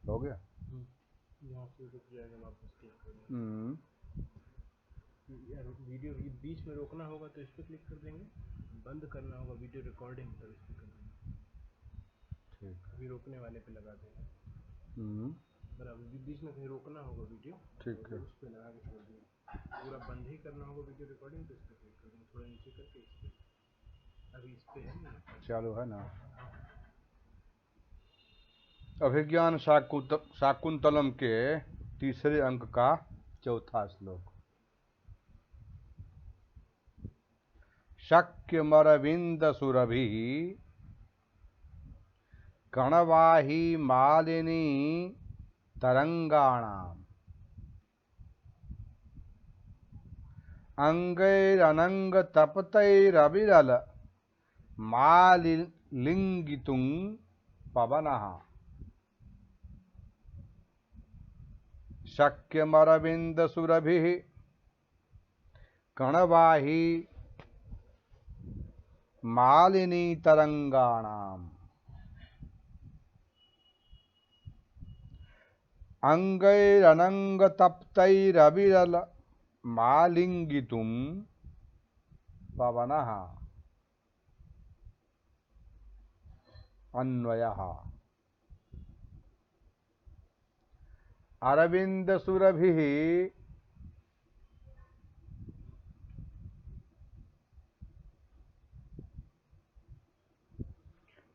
हो गया। यहाँ से रुक जाएगा, वापस क्लिक कर देंगे। यार वीडियो बीच में रोकना होगा तो इस पर क्लिक कर देंगे, बंद करना होगा वीडियो रिकॉर्डिंग तो इस पर कर देंगे। ठीक। अभी रोकने वाले पे लगा देंगे। अगर अभी बीच में कहीं रोकना होगा वीडियो ठीक तो है। उस पर लगा के छोड़ देंगे। पूरा बंद ही करना होगा वीडियो रिकॉर्डिंग तो इस पर क्लिक कर देंगे, थोड़ा नीचे करके इस पर। अभी इस पे है ना, चालू है ना। अभिज्ञान शाकुंतलम के तीसरे अंक का चौथा श्लोक। शक्यमरविंद सुरभि कणवाही मालिनी तरंगाणाम अंगैरनंग तपतैरविरल मालिलिंगितुं पवनः। शक्यमरविंद सुरभि कणवाही मालिनी तरंगाणाम अंगैरनंग तप्तैरविरल मालिंगितुं पवनः। अन्वयः। अरविंद सुरभि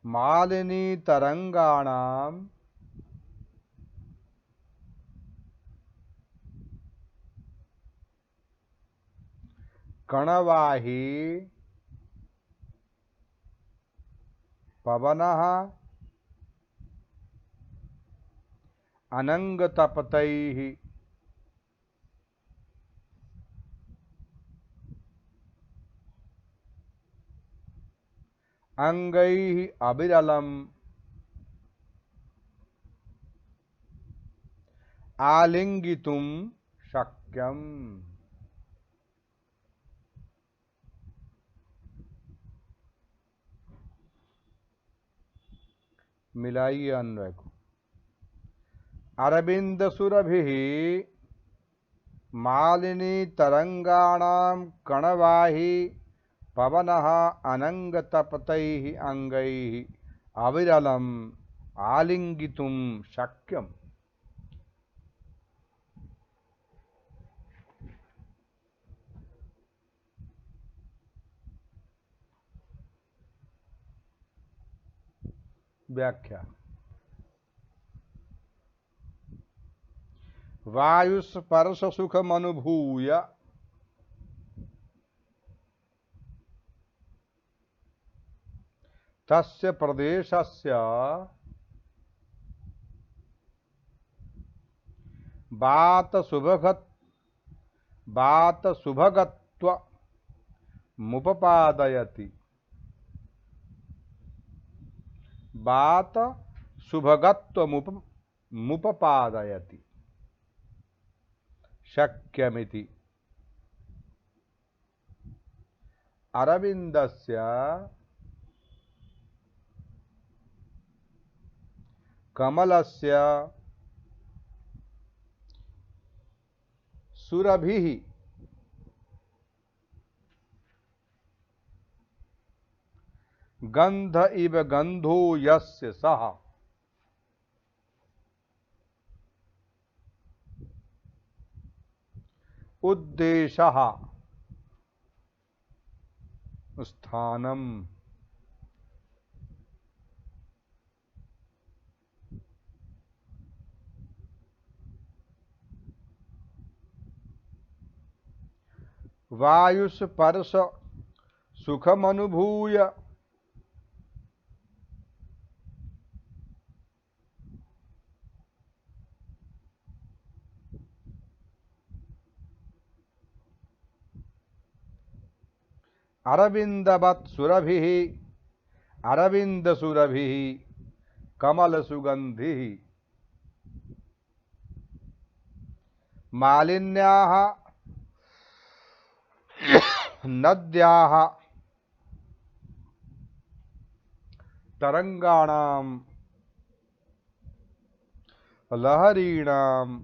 मालिनी तरंगाणाम कणवाही पवनः अनंगतपतैः अंगैः अविरलम् आलिंगितुं शक्यम्। मिलाइए अन्वय को। अरविंद सुरभि मालिनी तरंगाणाम कणवाही पवनः अनंगतपतैः अंगैः अविरलम् आलिंगितुं शक्यम्। व्याख्या। वायुस्पर्श सुखमनुभूय तस्य प्रदेशस्य वातसुभगत्वमुपपादयति। वातसुभगत्वमुपपादयति शक्यमिति। अरविन्दस्य कमलस्य सुरभिः गंध इव गंधो यस्य सः उद्देशः स्थानम्। वायुस्पर्श सुखमनुभूय अरविंदवत् सुरभिः अरविंद सुरभिः कमल सुगंधिः मालिन्याः नद्याः तरंगाणां लहरीणाम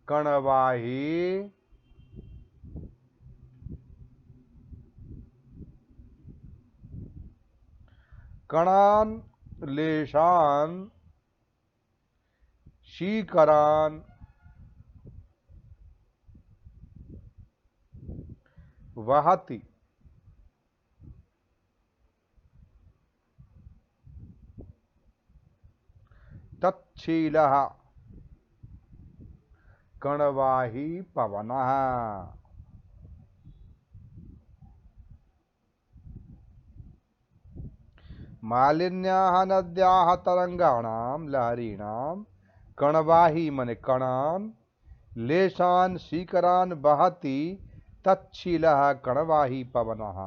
कणवाही कणान लेशान शीकरान वहति तच्छीलः कणवाही पवनः। मालिन्याः नद्याः तरंगाणां लहरीणां कणवाही मने कणान लेशान शीकरान बहति तच्छीलः कणवाही पवनः।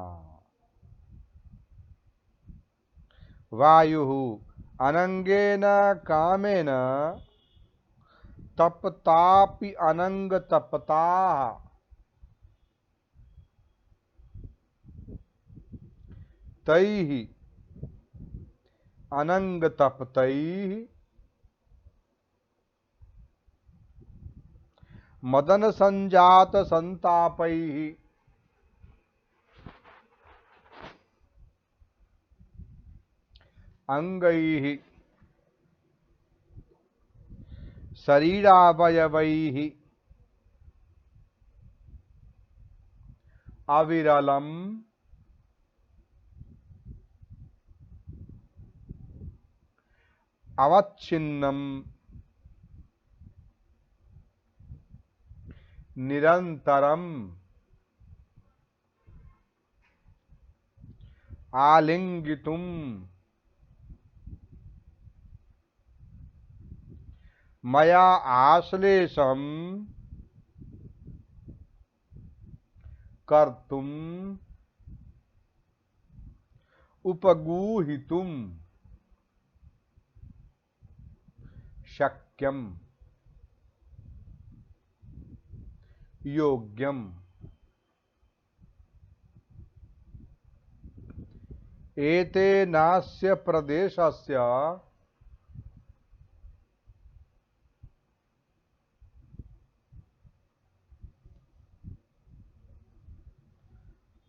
वायुः अनंगेन कामेन तपतापि अनंग तपताः। तैः अनंग तपतैः मदन संजात संतापैः अंगैः शरीरावयवैः अविरलम् अवच्छिन्नम् निरन्तरम् आलिंगितुम् मया आश्लेषम् कर्तुम् उपगूहितुम् शक्यम् योग्यम्। एतेनास्य प्रदेशस्य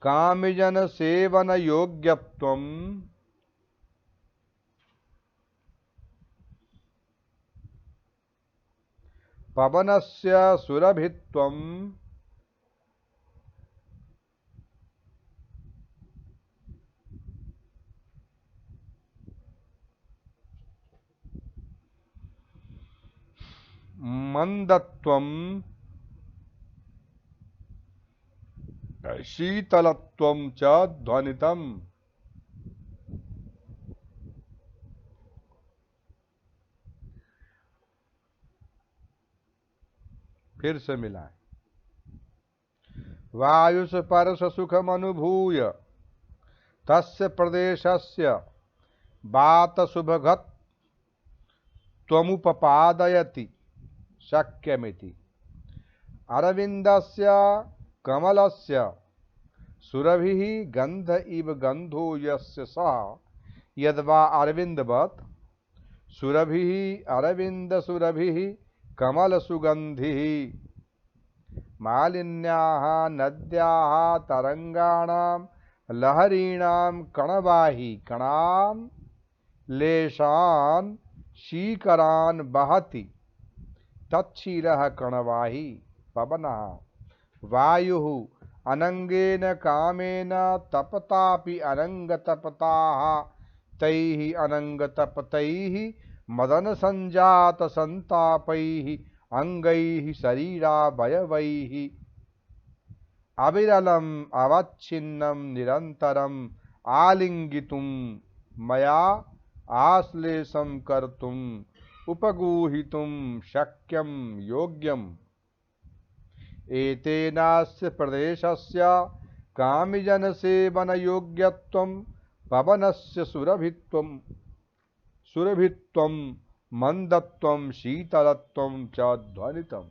कामजन सेवन योग्यत्वम् पवनस्य सुरभित्वम् मंदत्वम् शीतलत्वं च ध्वनितम्। फिर से मिलाएं। वायुष परस सुखमनुभूय तस्य प्रदेशस्य वात शुभगत त्वमुपपादयति शक्यमिति। अरविन्दस्य कमलस्य सुरभिः गंध इव गंधो यस्य सः यद्वा अरविन्दवत् सुरभिः अरविन्द सुरभिः कमल सुगंधिः। मालिन्याः नद्याः तरंगाणां लहरीणां कणवाही कणान् लेशान् शीकरान् बहति तच्छीलः कणवाही पवनः। वायुः अनंगेन कामेन तपतापि अनंग तपताः तैः अनंग तपतैः मदन संजात संतापैः अंगैः शरीरावयवैः अविरलम् अवच्छिन्नं निरन्तरम् आलिंगितुं मया आश्लेषं कर्तुम् उपगूहितुं शक्यं योग्यम्। एतेनास्य प्रदेशस्य कामिजन सेवन योग्यत्वं पवनस्य सुरभित्वं मंदत्वं शीतलत्वं च ध्वनितम्।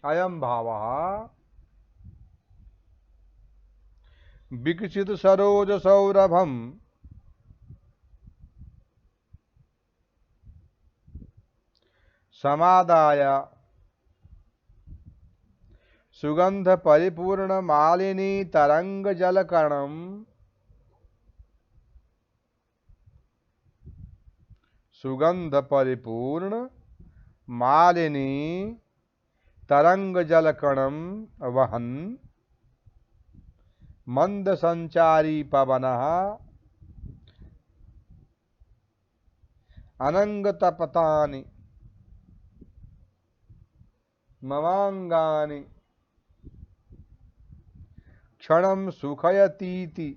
अयं भावः विकसित सरोज सौरभम समादाय सुगंध परिपूर्ण मालिनी तरंग जलकणम सुगंध परिपूर्ण मालिनी तरंग जलकणम वहन मंद संचारी पवनः अनंगतपतानि ममांगानि क्षणं सुखयतीति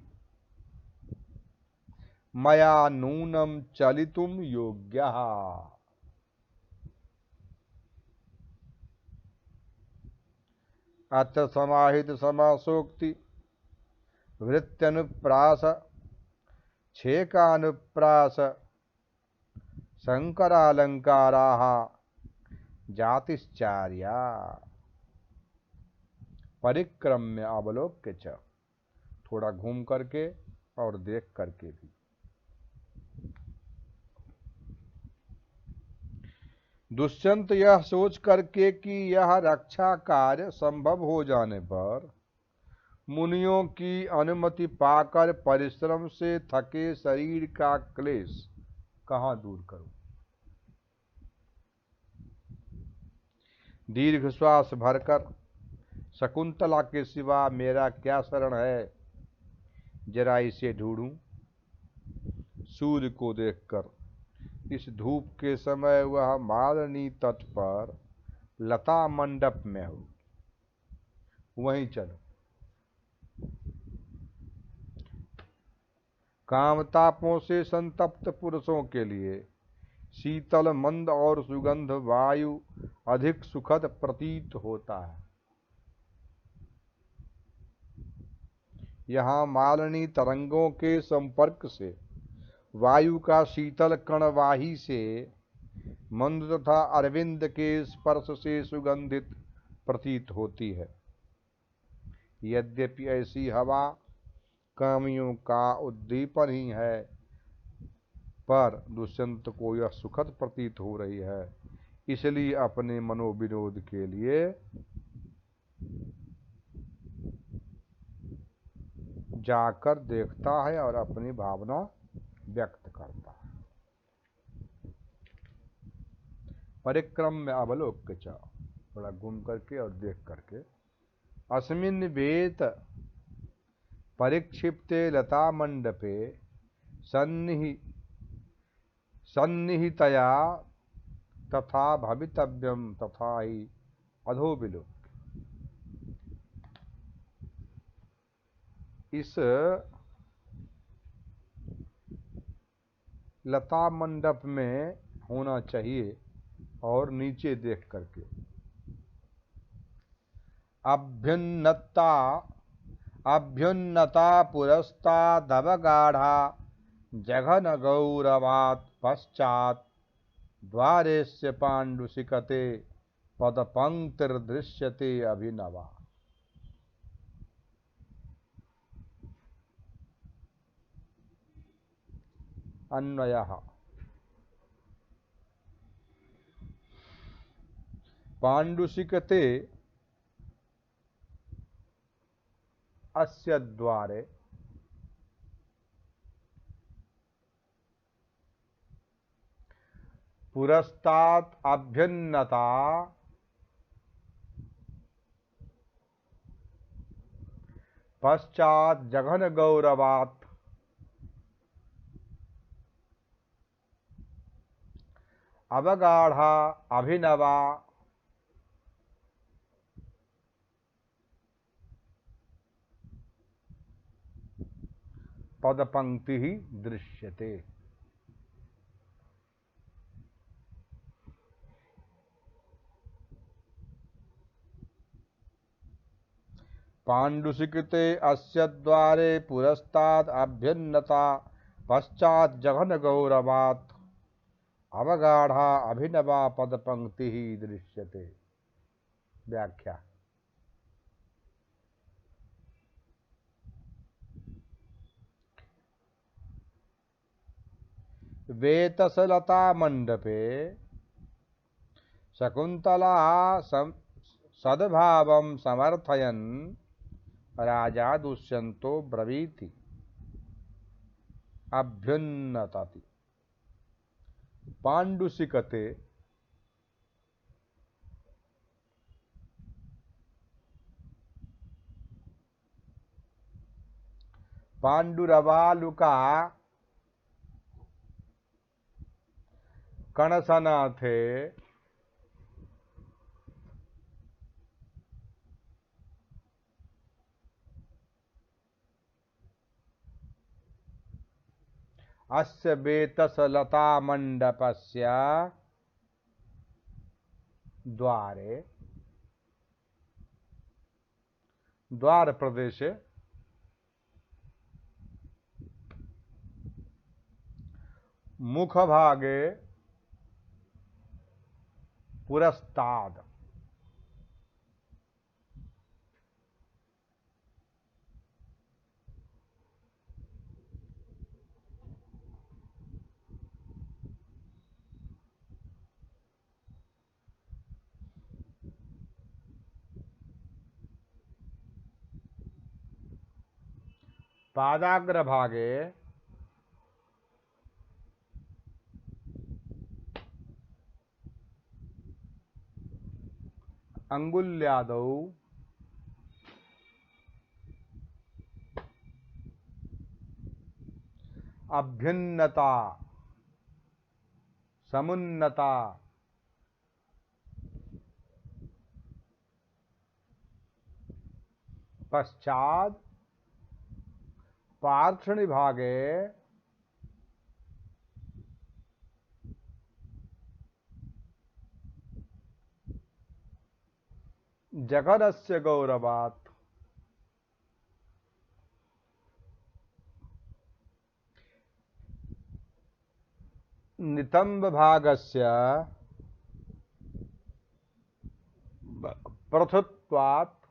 मया नूनं चलितुम योग्यः। अत्र समाहित समासोक्ति वृत्त्यनुप्रास छेकानुप्रास शंकरालंकाराः जातिश्चार्या परिक्रम्य अवलोक्य च, थोड़ा घूम करके और देख करके भी। दुष्यंत यह सोच करके कि यह रक्षा कार्य संभव हो जाने पर मुनियों की अनुमति पाकर परिश्रम से थके शरीर का क्लेश कहाँ दूर करूं। दीर्घ श्वास भरकर शकुंतला के सिवा मेरा क्या शरण है, जरा इसे ढूंढूं। सूर्य को देखकर इस धूप के समय वह मालिनी तट पर लता मंडप में हो, वहीं चलो। कामतापों से संतप्त पुरुषों के लिए शीतल मंद और सुगंध वायु अधिक सुखद प्रतीत होता है। यहाँ मालिनी तरंगों के संपर्क से वायु का शीतल कणवाही से मंद तथा अरविंद के स्पर्श से सुगंधित प्रतीत होती है। यद्यपि ऐसी हवा कामियों का उद्दीपन ही है, पर दुष्यंत को यह सुखद प्रतीत हो रही है, इसलिए अपने मनोविनोद के लिए जाकर देखता है और अपनी भावना व्यक्त करता है। परिक्रम्य अवलोक्य च, थोड़ा घूम करके और देख करके। अस्मिन् वेत परिक्षिप्ते लता मंडपे सन्निहितया तथा भवितव्यम तथा ही अधोबिलोक। इस लता मंडप में होना चाहिए और नीचे देख करके। अभ्युन्नता पुरस्तादवगाढ़ा जघन गौरवात् पश्चात् द्वारेस्य पाण्डुशिखते पदपङ्क्तिर्दृश्यते अभिनवा। अन्वयः पाण्डुशिखते अस्य द्वारे पुरस्तात् अभ्युन्नता पश्चात् जघन गौरवात् अवगाढ़ा अभिनवा पदपंक्ति ही दृश्यते। पाण्डुशिखते अस्य द्वारे पुरस्तात् अभ्युन्नता पश्चात् जघन गौरवात् अवगाढ़ा अभिनवा पदपंक्ति ही दृश्यते। व्याख्या। वेतसलता मंडपे शकुंतला सद्भावं समर्थयन् राजा दुष्यंतो ब्रवीति अभ्युन्नतति पांडुसिकते पांडुरवालुका कणसनाथे अस्य वेतसलता मंडपस्य द्वारे द्वार प्रदेशे मुखभागे पुरस्ताद पादाग्रभागे अंगुल्यादौ अभ्युन्नता समुन्नता पश्चात पार्श्वनि भागे जगदस्य गौरवात् नितंब भागस्य पृथुत्वात्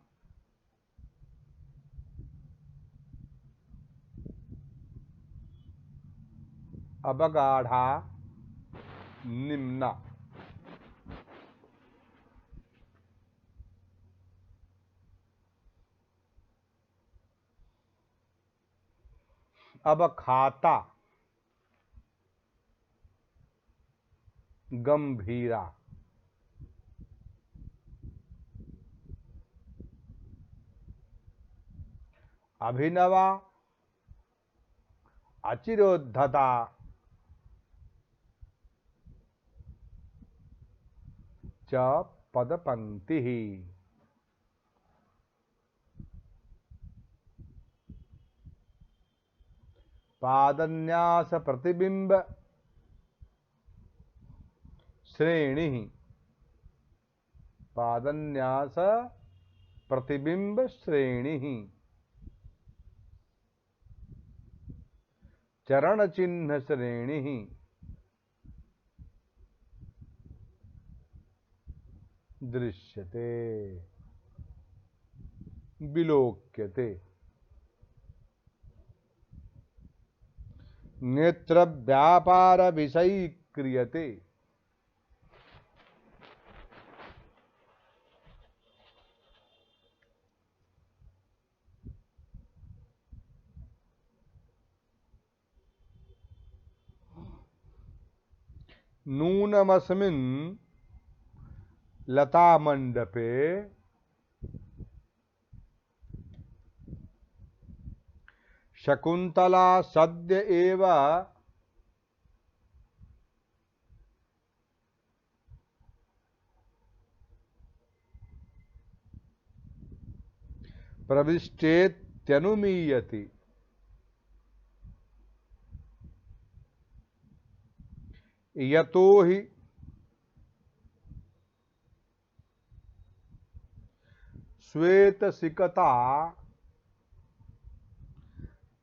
अवगाढ़ा निम्ना अवखाता गंभीरा अभिनवा अचिरोद्धता च पदपंक्ति पादन्यास प्रतिबिंब श्रेणी पादन्यास प्रतिबिंब श्रेणी चरण चिन्ह श्रेणी दृश्यते विलोक्यते नेत्र व्यापार विषयी क्रियते नूनमस्मिन् लता मंडपे शकुंतला सद्य एव प्रविष्टेत्यनुमीयति यतो हि श्वेतसिकता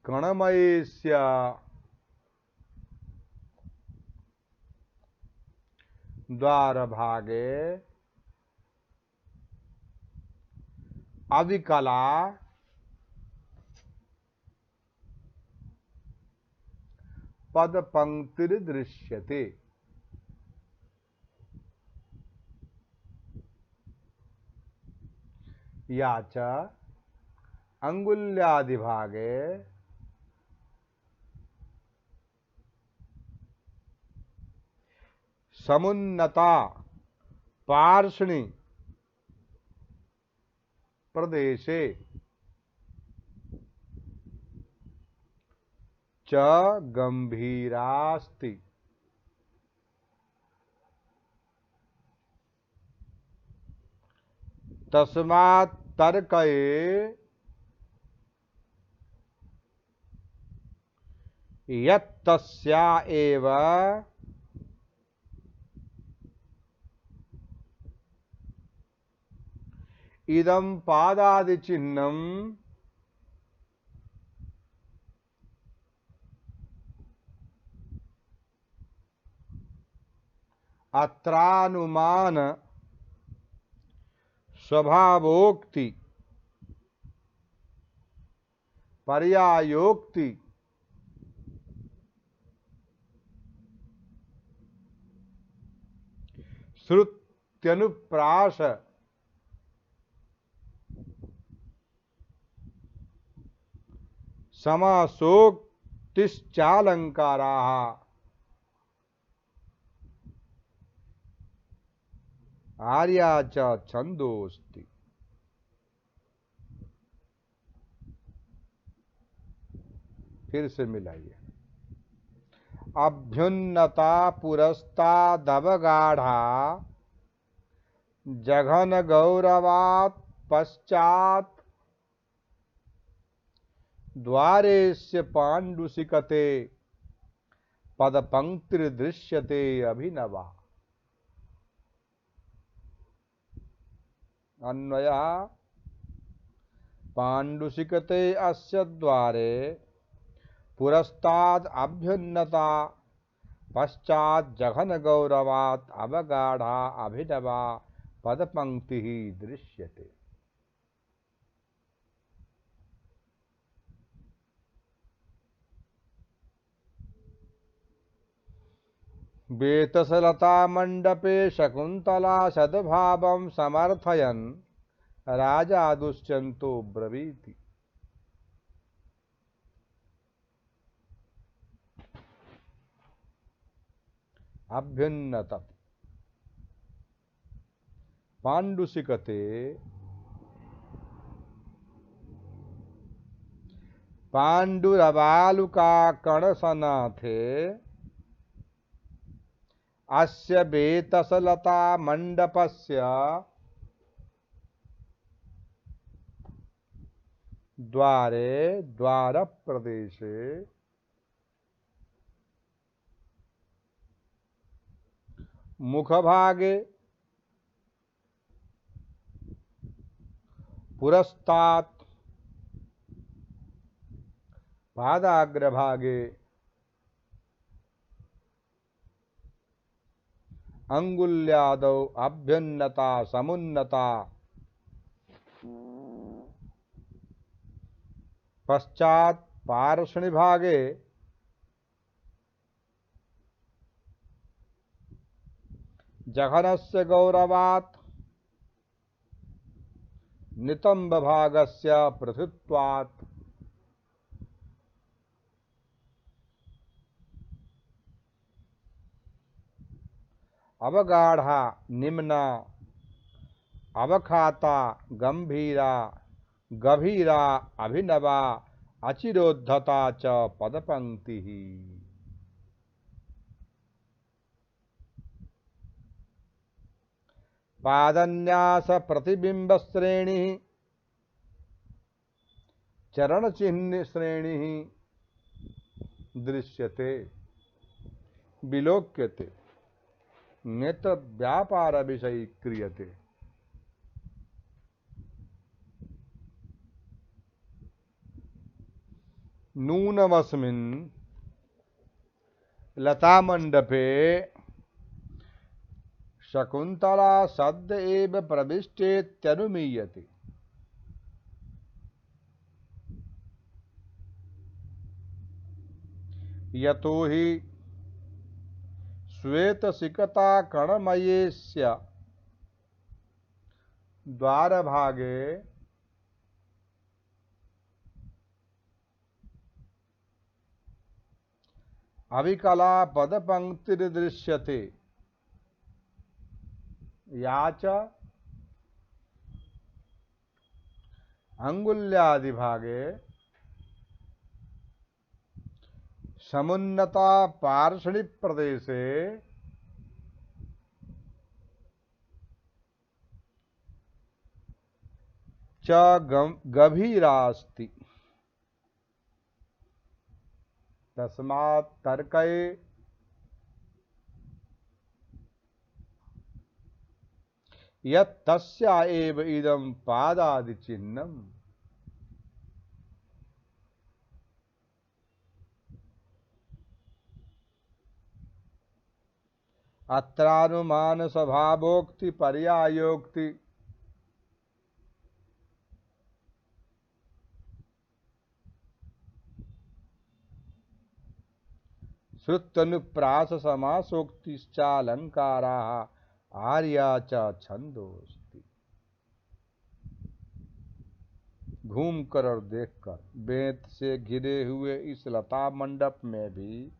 कणमयस्य द्वारभागे अविकला पदपंक्तिर्दृश्यते या च अंगुल्यादिभागे समुन्नता पार्ष्णि प्रदेशे च गंभीरास्ति। तस्मात् तर्कये यत्तस्या एव इदं पादादि चिह्नम् अत्रानुमान स्वभावोक्ति पर्यायोक्ति श्रुत्यनुप्रास समासोक्तिश्चालंकाराः आर्या च छंदोस्ति। फिर से मिलाइए। अभ्युन्नता पुरस्तादवगाढ़ा जघन गौरवात् पश्चात् द्वारेस्य पाण्डुसिकते पदपंक्तिर्दृश्यते अभिनवा। अन्वयः पाण्डुसिकते अस्य द्वारे पुरस्ताद् अभ्युन्नता पश्चात् जघन गौरवात् अवगाढ़ा अभिनवा पदपंक्ति दृश्यते। वेतसलता मंडपे शकुंतला सद्भावं समर्थयन् राजा दुष्यंतो ब्रवीति। अभ्युन्नत पाण्डुसिकते पाण्डुरबालुका कणसनाथे अस्य वेतसलता मंडपस्य द्वारे द्वार प्रदेशे मुखभागे पुरस्तात् पादाग्रभागे अंगुल्यादौ अभ्युन्नता समुन्नता पश्चात् पार्ष्णिभागे जघनस्य गौरवात् नितंबभागस्य पृथुत्वात् अवगाढ़ा निम्ना अवखाता गंभीरा गभीरा अभिनवा अचिरोद्धता च पदपंक्ति। पादन्यास प्रतिबिंब श्रेणी चरण चिन्ह श्रेणी दृश्यते विलोक्यते नेत्र व्यापार विषय क्रियते। नूनमस्मिन् लतामण्डपे शकुन्तला सद्य एव प्रविष्टेत्यनुमीयते। यतो हि श्वेतसिकता कणमयेस्य द्वारभागे अविकला पद पंक्तिर्दृश्यते या च अंगुल्यादिभागे समुन्नता पार्षणि प्रदेशे च गभीरास्ति तस्मात् तर्कये यत् तस्या एव इदं पादादि चिह्नम् अत्रानुमान स्वभावोक्ति पर्यायोक्ति श्रुत्यनुप्रास समासोक्तिश्चालंकाराः आर्या च छंदोस्ति। घूम कर और देख कर बेंत से घिरे हुए इस लता मंडप में भी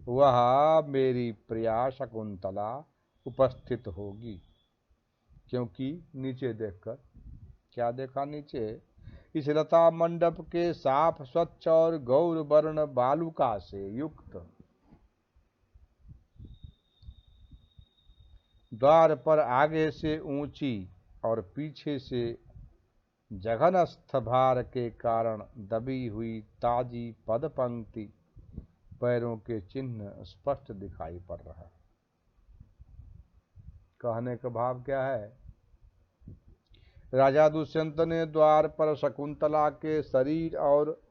वह मेरी प्रिया शकुंतला उपस्थित होगी, क्योंकि नीचे देखकर क्या देखा, नीचे इस लता मंडप के साफ स्वच्छ और गौर वर्ण बालुका से युक्त द्वार पर आगे से ऊंची और पीछे से जघनस्थ भार के कारण दबी हुई ताजी पद पंक्ति पैरों के चिन्ह स्पष्ट दिखाई पड़ रहा है। कहने का भाव क्या है? राजा दुष्यंत ने द्वार पर शकुंतला के शरीर और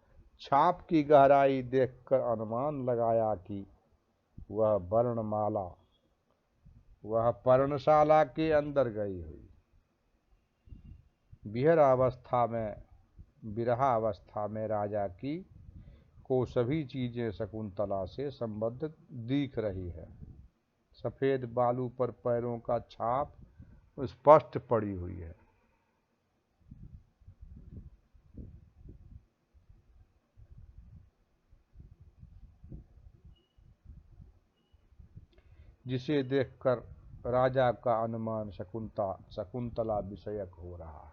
छाप की गहराई देखकर अनुमान लगाया कि वह वर्णमाला, वह पर्णशाला के अंदर गई हुई विरहावस्था में राजा की को सभी चीजें शकुंतला से संबंधित दिख रही है। सफेद बालू पर पैरों का छाप स्पष्ट पड़ी हुई है। जिसे देखकर राजा का अनुमान शकुंतला विषयक हो रहा है।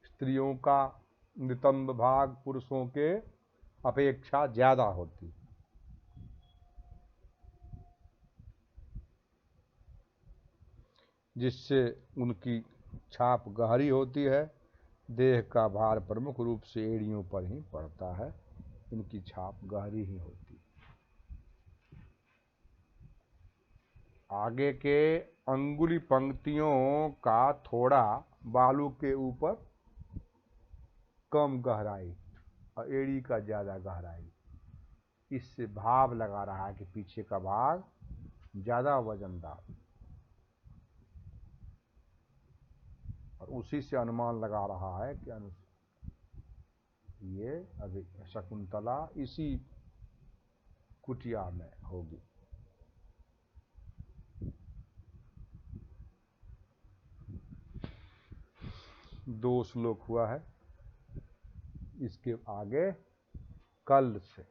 स्त्रियों का नितंब भाग पुरुषों के अपेक्षा ज्यादा होती, जिससे उनकी छाप गहरी होती है। देह का भार प्रमुख रूप से एड़ियों पर ही पड़ता है, इनकी छाप गहरी ही होती। आगे के अंगुली पंक्तियों का थोड़ा बालू के ऊपर कम गहराई और एड़ी का ज्यादा गहराई, इससे भाव लगा रहा है कि पीछे का भाग ज्यादा वजनदार, और उसी से अनुमान लगा रहा है कि ये अभी शकुंतला इसी कुटिया में होगी। दो श्लोक हुआ है, इसके आगे कल से